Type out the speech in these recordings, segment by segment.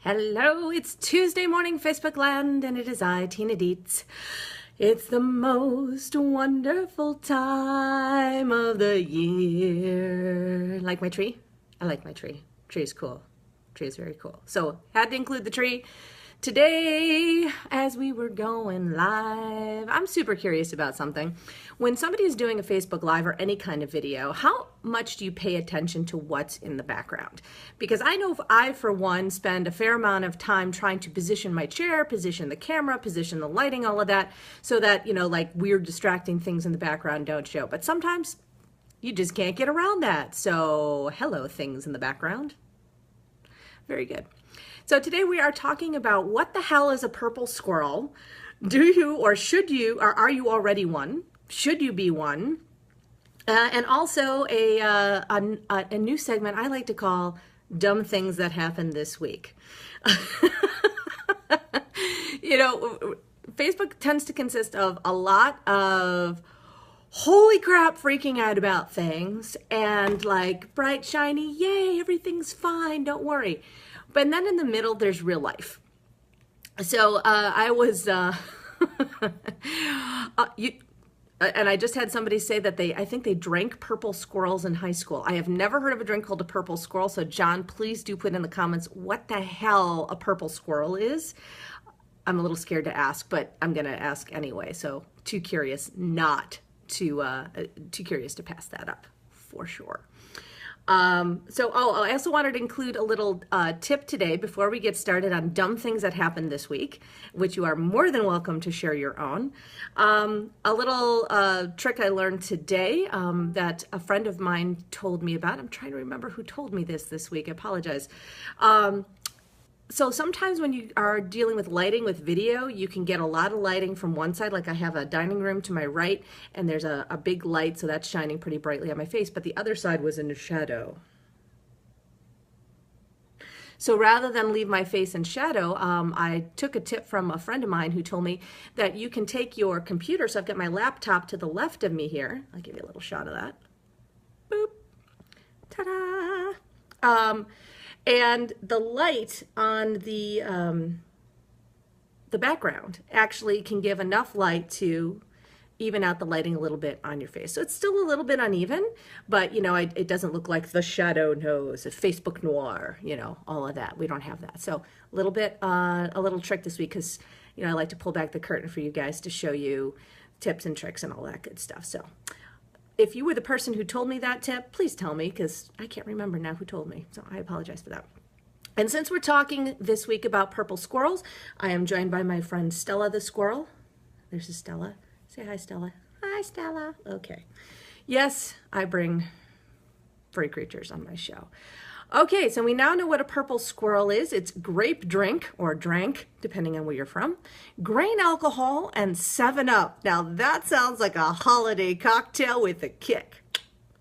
Hello, it's Tuesday morning, Facebook land, and it is I, Tina Dietz. It's the most wonderful time of the year. Like my tree? I like my tree. Tree is cool. Tree is very cool. So, had to include the tree today as we were going live. I'm super curious about something. When somebody is doing a Facebook Live or any kind of video, how much do you pay attention to what's in the background? Because I know I, for one, spend a fair amount of time trying to position my chair, position the camera, position the lighting, all of that, so that, like weird distracting things in the background don't show. But sometimes you just can't get around that. So, hello, things in the background. Very good. So today we are talking about what the hell is a purple squirrel? Do you or should you, or are you already one? Should you be one? And also a new segment I like to call Dumb Things That Happened This Week. Facebook tends to consist of a lot of holy crap freaking out about things and like bright, shiny, yay, everything's fine, don't worry. But then in the middle, there's real life. So I was, and I just had somebody say that I think they drank purple squirrels in high school. I have never heard of a drink called a purple squirrel. So John, please do put in the comments what the hell a purple squirrel is. I'm a little scared to ask, but I'm going to ask anyway. So too curious to pass that up for sure. I also wanted to include a little tip today before we get started on dumb things that happened this week, which you are more than welcome to share your own. A little trick I learned today that a friend of mine told me about. I'm trying to remember who told me this week. I apologize. So sometimes when you are dealing with lighting with video, you can get a lot of lighting from one side. Like I have a dining room to my right, and there's a big light, so that's shining pretty brightly on my face, but the other side was in the shadow. So rather than leave my face in shadow, I took a tip from a friend of mine who told me that you can take your computer, so I've got my laptop to the left of me here. I'll give you a little shot of that. Boop. Ta-da! And the light on the background actually can give enough light to even out the lighting a little bit on your face. So it's still a little bit uneven, but it doesn't look like the shadow knows, a Facebook noir, all of that. We don't have that. So a little trick this week because, I like to pull back the curtain for you guys to show you tips and tricks and all that good stuff. So if you were the person who told me that tip, please tell me because I can't remember now who told me. So I apologize for that. And since we're talking this week about purple squirrels, I am joined by my friend Stella the squirrel. There's a Stella. Say hi, Stella. Hi, Stella. Okay. Yes, I bring furry creatures on my show. Okay, so we now know what a purple squirrel is. It's grape drink, or drank, depending on where you're from, grain alcohol, and 7-Up. Now that sounds like a holiday cocktail with a kick.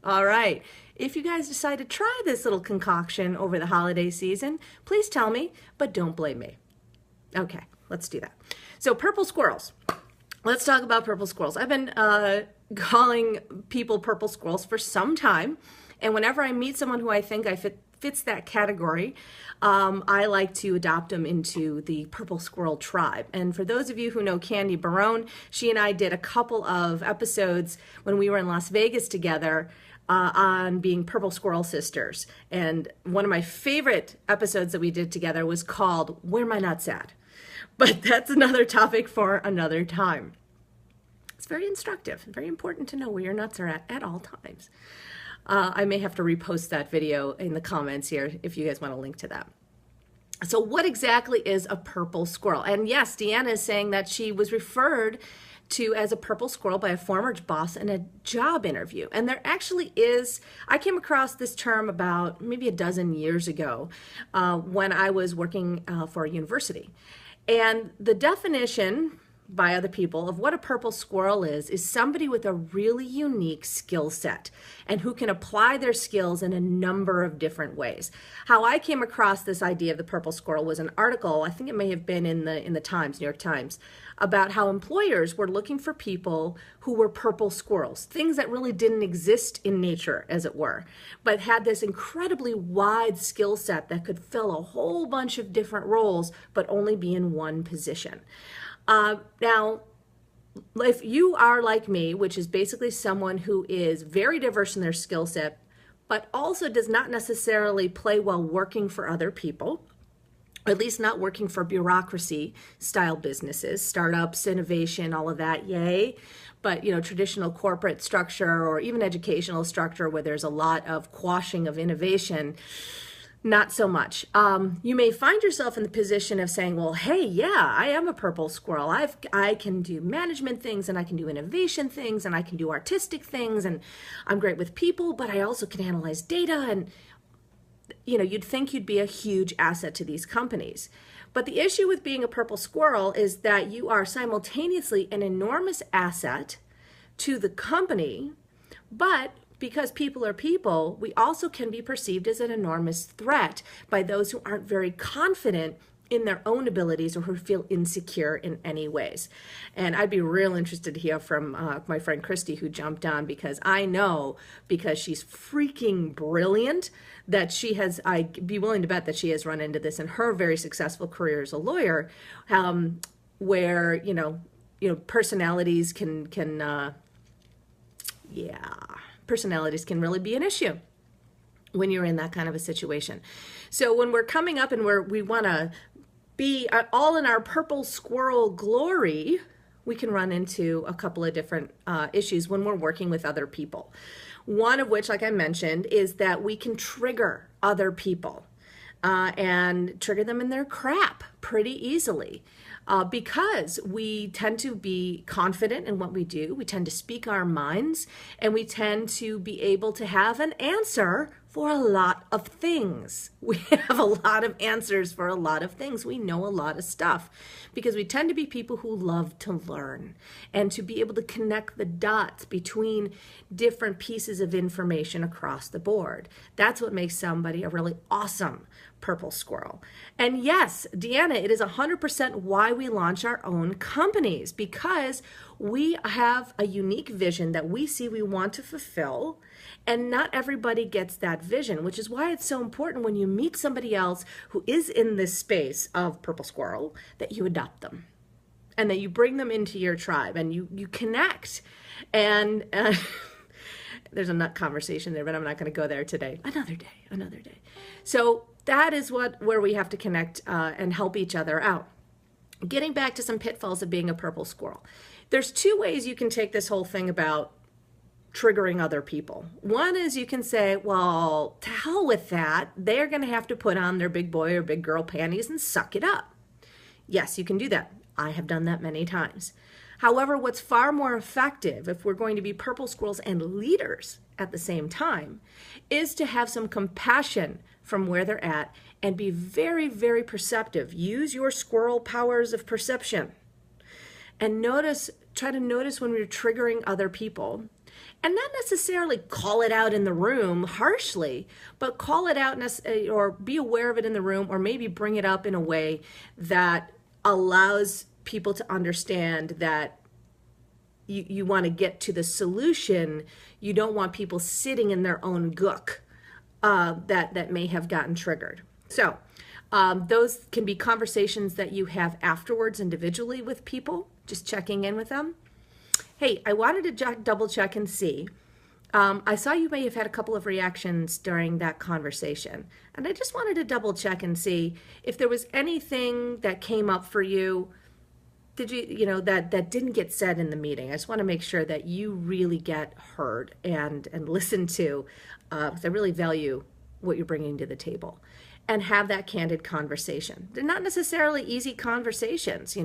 All right, if you guys decide to try this little concoction over the holiday season, please tell me, but don't blame me. Okay, let's do that. So purple squirrels. Let's talk about purple squirrels. I've been calling people purple squirrels for some time, and whenever I meet someone who I think fits that category, I like to adopt them into the purple squirrel tribe. And for those of you who know Candy Barone, she and I did a couple of episodes when we were in Las Vegas together on being purple squirrel sisters. And one of my favorite episodes that we did together was called Where My Nuts At. But that's another topic for another time. It's very instructive, very important to know where your nuts are at all times. I may have to repost that video in the comments here if you guys want to link to that. So what exactly is a purple squirrel? And yes, Deanna is saying that she was referred to as a purple squirrel by a former boss in a job interview. And there actually is, I came across this term about maybe a dozen years ago when I was working for a university. And the definition by other people of what a purple squirrel is somebody with a really unique skill set and who can apply their skills in a number of different ways. How I came across this idea of the purple squirrel was an article, I think it may have been in the Times, New York Times, about how employers were looking for people who were purple squirrels, things that really didn't exist in nature, as it were, but had this incredibly wide skill set that could fill a whole bunch of different roles, but only be in one position. Now, if you are like me, which is basically someone who is very diverse in their skill set, but also does not necessarily play well working for other people, or at least not working for bureaucracy style businesses, startups, innovation, all of that, yay. But, traditional corporate structure or even educational structure where there's a lot of quashing of innovation, not so much. You may find yourself in the position of saying, well, hey, yeah, I am a purple squirrel. I can do management things, and I can do innovation things, and I can do artistic things, and I'm great with people, but I also can analyze data. And, you'd think you'd be a huge asset to these companies. But the issue with being a purple squirrel is that you are simultaneously an enormous asset to the company, but because people are people, we also can be perceived as an enormous threat by those who aren't very confident in their own abilities or who feel insecure in any ways. And I'd be real interested to hear from my friend Christy, who jumped on, because I know, because she's freaking brilliant, that I'd be willing to bet that she has run into this in her very successful career as a lawyer, where, personalities personalities can really be an issue when you're in that kind of a situation. So when we're coming up and we want to be all in our purple squirrel glory, we can run into a couple of different issues when we're working with other people. One of which, like I mentioned, is that we can trigger other people and trigger them in their crap pretty easily. Because we tend to be confident in what we do, we tend to speak our minds, and we tend to be able to have an answer for a lot of things. We have a lot of answers for a lot of things. We know a lot of stuff because we tend to be people who love to learn and to be able to connect the dots between different pieces of information across the board. That's what makes somebody a really awesome purple squirrel. And yes, Deanna, it is 100% why we launch our own companies, because we have a unique vision that we see we want to fulfill, and not everybody gets that vision, which is why it's so important when you meet somebody else who is in this space of purple squirrel that you adopt them and that you bring them into your tribe and you connect. And there's a nut conversation there, but I'm not going to go there today. Another day. So that is where we have to connect and help each other out. Getting back to some pitfalls of being a purple squirrel. There's two ways you can take this whole thing about triggering other people. One is you can say, well, to hell with that. They're going to have to put on their big boy or big girl panties and suck it up. Yes, you can do that. I have done that many times. However, what's far more effective, if we're going to be purple squirrels and leaders at the same time, is to have some compassion from where they're at and be very, very perceptive. Use your squirrel powers of perception. And try to notice when we're triggering other people. And not necessarily call it out in the room harshly, but call it out or be aware of it in the room, or maybe bring it up in a way that allows people to understand that you want to get to the solution. You don't want people sitting in their own gook that may have gotten triggered. So those can be conversations that you have afterwards individually with people, just checking in with them. Hey, I wanted to double check and see. I saw you may have had a couple of reactions during that conversation, and I just wanted to double check and see if there was anything that came up for you. Did you, that didn't get said in the meeting? I just want to make sure that you really get heard and listened to, because I really value what you're bringing to the table. And have that candid conversation. They're not necessarily easy conversations,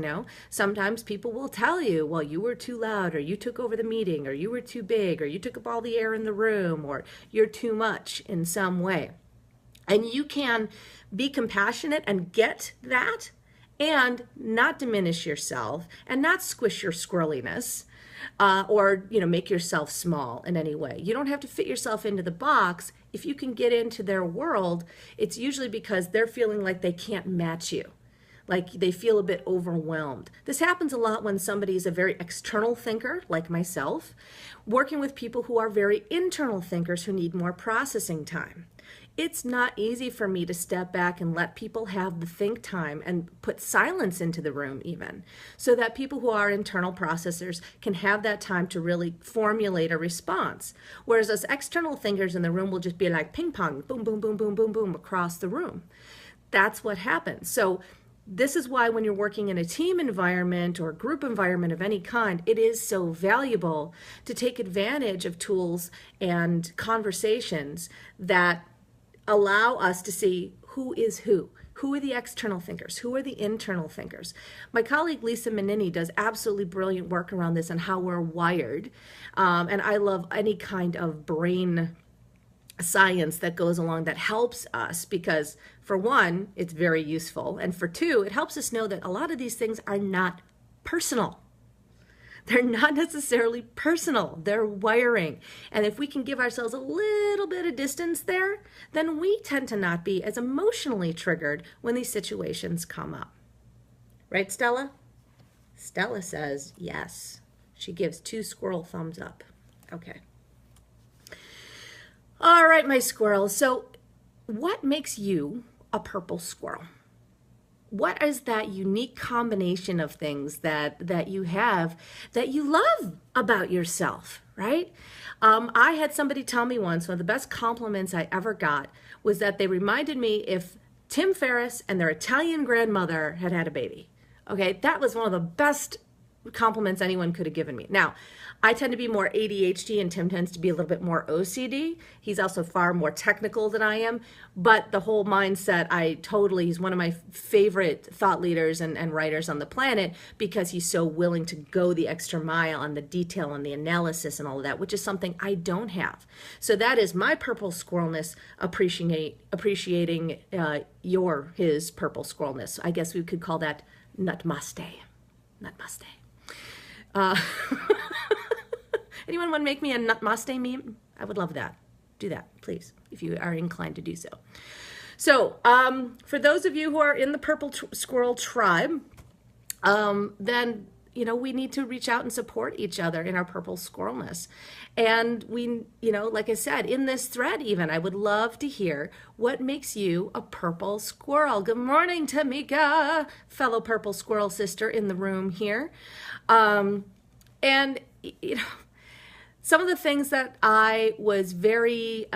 Sometimes people will tell you, well, you were too loud, or you took over the meeting, or you were too big, or you took up all the air in the room, or you're too much in some way. And you can be compassionate and get that and not diminish yourself and not squish your squirreliness. Or make yourself small in any way. You don't have to fit yourself into the box. If you can get into their world, it's usually because they're feeling like they can't match you, like they feel a bit overwhelmed. This happens a lot when somebody is a very external thinker, like myself, working with people who are very internal thinkers who need more processing time. It's not easy for me to step back and let people have the think time and put silence into the room even, so that people who are internal processors can have that time to really formulate a response. Whereas us external thinkers in the room will just be like ping pong, boom, boom, boom, boom, boom, boom, across the room. That's what happens. So this is why when you're working in a team environment or group environment of any kind, it is so valuable to take advantage of tools and conversations that allow us to see who is who. Who are the external thinkers? Who are the internal thinkers? My colleague Lisa Menini does absolutely brilliant work around this on how we're wired. And I love any kind of brain science that goes along that helps us because, for one, it's very useful. And for two, it helps us know that a lot of these things are not personal. They're not necessarily personal. They're wiring. And if we can give ourselves a little bit of distance there, then we tend to not be as emotionally triggered when these situations come up. Right, Stella? Stella says yes. She gives 2 squirrel thumbs up. Okay. All right, my squirrels. So what makes you a purple squirrel? What is that unique combination of things that you have that you love about yourself, right? I had somebody tell me once, one of the best compliments I ever got was that they reminded me if Tim Ferriss and their Italian grandmother had had a baby. Okay, that was one of the best compliments anyone could have given me. Now, I tend to be more ADHD and Tim tends to be a little bit more OCD. He's also far more technical than I am, but the whole mindset, he's one of my favorite thought leaders and writers on the planet because he's so willing to go the extra mile on the detail and the analysis and all of that, which is something I don't have. So that is my purple squirrelness appreciating his purple squirrelness. I guess we could call that nutmaste. Nutmaste. Anyone want to make me a nutmaste meme? I would love that. Do that, please, if you are inclined to do so. So, for those of you who are in the purple squirrel tribe, then we need to reach out and support each other in our purple squirrelness. And we, like I said, in this thread even, I would love to hear what makes you a purple squirrel. Good morning, Tamika, fellow purple squirrel sister in the room here. And, some of the things that I was very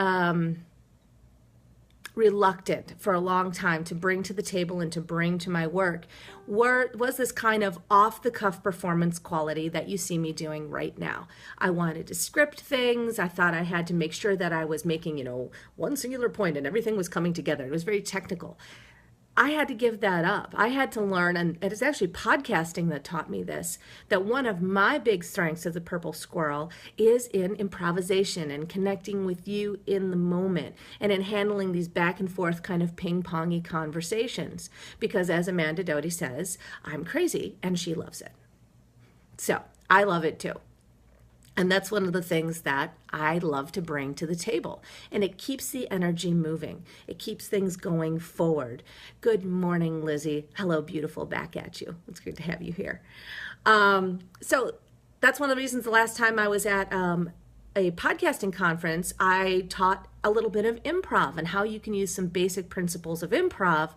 reluctant for a long time to bring to the table and to bring to my work was this kind of off-the-cuff performance quality that you see me doing right now. I wanted to script things. I thought I had to make sure that I was making, one singular point and everything was coming together. It was very technical. I had to give that up. I had to learn, and it is actually podcasting that taught me this, that one of my big strengths as a purple squirrel is in improvisation and connecting with you in the moment and in handling these back and forth kind of ping-pongy conversations. Because as Amanda Doty says, I'm crazy and she loves it. So I love it too. And that's one of the things that I love to bring to the table. And it keeps the energy moving. It keeps things going forward. Good morning, Lizzie. Hello, beautiful, back at you. It's good to have you here. So that's one of the reasons the last time I was at a podcasting conference, I taught a little bit of improv and how you can use some basic principles of improv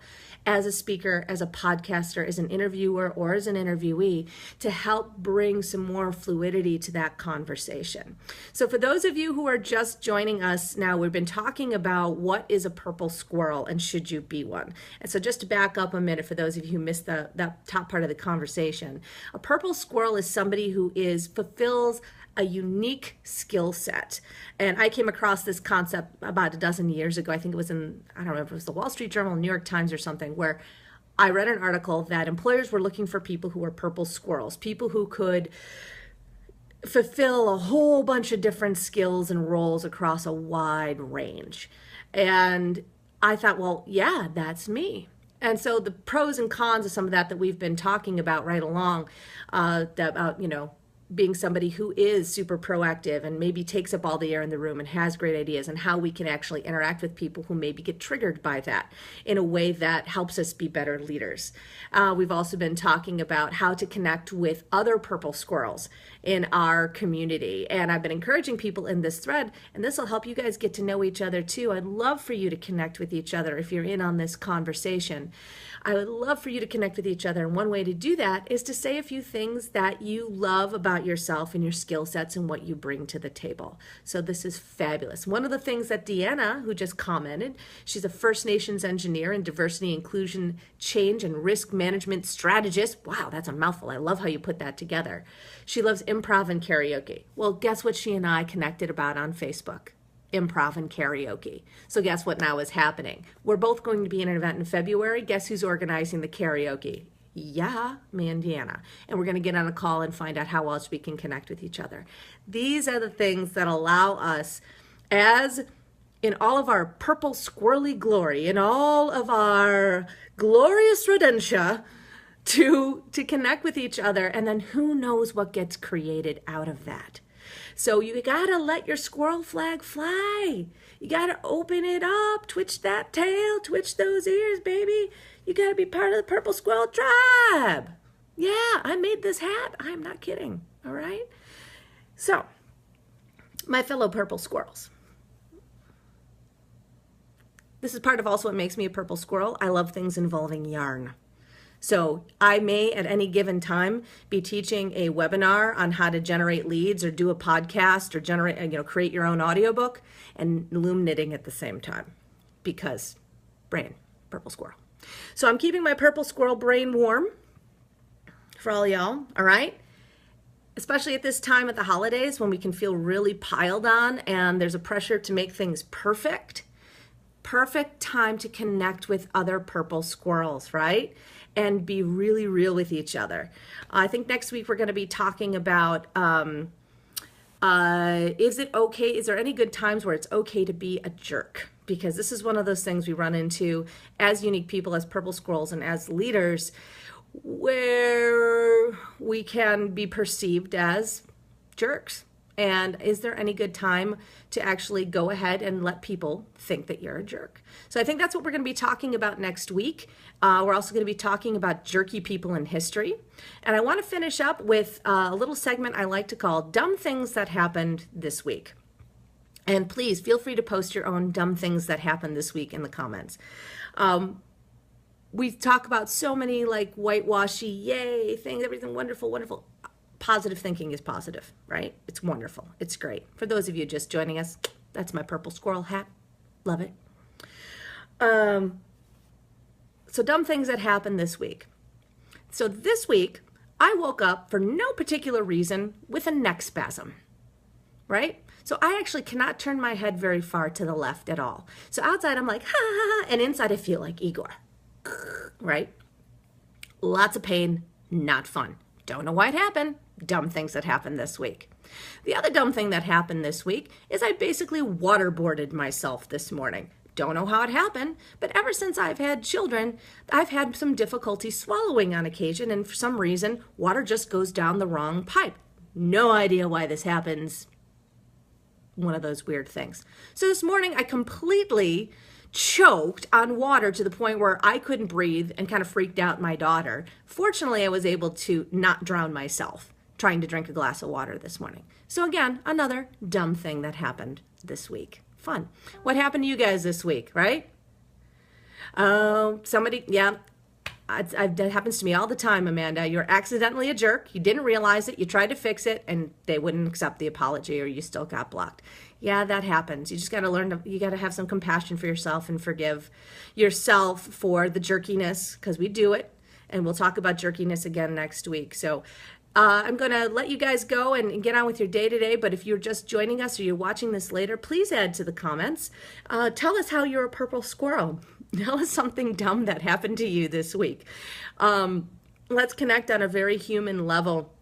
as a speaker, as a podcaster, as an interviewer, or as an interviewee to help bring some more fluidity to that conversation. So for those of you who are just joining us now, we've been talking about what is a purple squirrel and should you be one. And so just to back up a minute for those of you who missed that top part of the conversation, a purple squirrel is somebody who fulfills a unique skill set. And I came across this concept about a dozen years ago. I think it was in, I don't know if it was the Wall Street Journal, New York Times or something, where I read an article that employers were looking for people who were purple squirrels, people who could fulfill a whole bunch of different skills and roles across a wide range. And I thought, well, yeah, that's me. And so the pros and cons of some of that we've been talking about right along, about, being somebody who is super proactive and maybe takes up all the air in the room and has great ideas, and how we can actually interact with people who maybe get triggered by that in a way that helps us be better leaders. We've also been talking about how to connect with other purple squirrels in our community. And I've been encouraging people in this thread, and this will help you guys get to know each other too. I'd love for you to connect with each other if you're in on this conversation. I would love for you to connect with each other. And one way to do that is to say a few things that you love about yourself and your skill sets and what you bring to the table. So this is fabulous. One of the things that Deanna, who just commented, she's a First Nations engineer and diversity, inclusion, change, and risk management strategist. Wow, that's a mouthful. I love how you put that together. She loves improv and karaoke. Well, guess what she and I connected about on Facebook? Improv and karaoke. So guess what now is happening? We're both going to be in an event in February. Guess who's organizing the karaoke? Yeah, me and Deanna. And we're going to get on a call and find out how else we can connect with each other. These are the things that allow us, as in all of our purple squirrely glory, in all of our glorious rodentia, to connect with each other. And then who knows what gets created out of that. So you gotta let your squirrel flag fly. You gotta open it up, twitch that tail, twitch those ears, baby. You gotta be part of the purple squirrel tribe. Yeah, I made this hat. I'm not kidding, all right? So, my fellow purple squirrels. This is part of also what makes me a purple squirrel. I love things involving yarn. So I may at any given time be teaching a webinar on how to generate leads or do a podcast or generate, create your own audiobook, and loom knitting at the same time, because brain, purple squirrel. So I'm keeping my purple squirrel brain warm for all y'all, all right? Especially at this time at the holidays when we can feel really piled on and there's a pressure to make things perfect. Perfect time to connect with other purple squirrels, right? And be really real with each other. I think next week we're going to be talking about, is it okay? Is there any good times where it's okay to be a jerk? Because this is one of those things we run into as unique people, as purple squirrels, and as leaders, where we can be perceived as jerks. And is there any good time to actually go ahead and let people think that you're a jerk? So I think that's what we're going to be talking about next week. We're also going to be talking about jerky people in history. And I want to finish up with a little segment I like to call Dumb Things That Happened This Week. And please feel free to post your own dumb things that happened this week in the comments. We talk about so many like whitewashy, yay, things, everything wonderful, wonderful. Positive thinking is positive, right? It's wonderful. It's great. For those of you just joining us, that's my purple squirrel hat. Love it. So dumb things that happened this week. So this week, I woke up for no particular reason with a neck spasm, right? So I actually cannot turn my head very far to the left at all. So outside, I'm like, ha, ha, ha, and inside I feel like Igor, right? Lots of pain, not fun. Don't know why it happened. Dumb things that happened this week. The other dumb thing that happened this week is I basically waterboarded myself this morning. Don't know how it happened, but ever since I've had children, I've had some difficulty swallowing on occasion, and for some reason, water just goes down the wrong pipe. No idea why this happens. One of those weird things. So this morning, I completely choked on water to the point where I couldn't breathe and kind of freaked out my daughter. Fortunately, I was able to not drown myself trying to drink a glass of water this morning. So again, another dumb thing that happened this week. Fun. What happened to you guys this week, right? That happens to me all the time, Amanda. You're accidentally a jerk. You didn't realize it. You tried to fix it, and they wouldn't accept the apology, or you still got blocked. Yeah, that happens. You just got to learn you got to have some compassion for yourself and forgive yourself for the jerkiness, because we do it, and we'll talk about jerkiness again next week. So I'm going to let you guys go and get on with your day today, but if you're just joining us or you're watching this later, please add to the comments. Tell us how you're a purple squirrel. Tell us something dumb that happened to you this week. Let's connect on a very human level.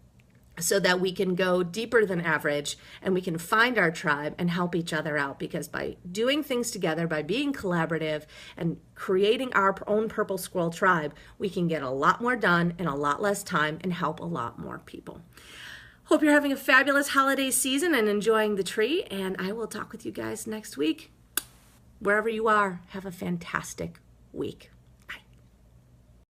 so that we can go deeper than average and we can find our tribe and help each other out. Because by doing things together, by being collaborative and creating our own Purple Squirrel tribe, we can get a lot more done in a lot less time and help a lot more people. Hope you're having a fabulous holiday season and enjoying the tree, and I will talk with you guys next week. Wherever you are, have a fantastic week.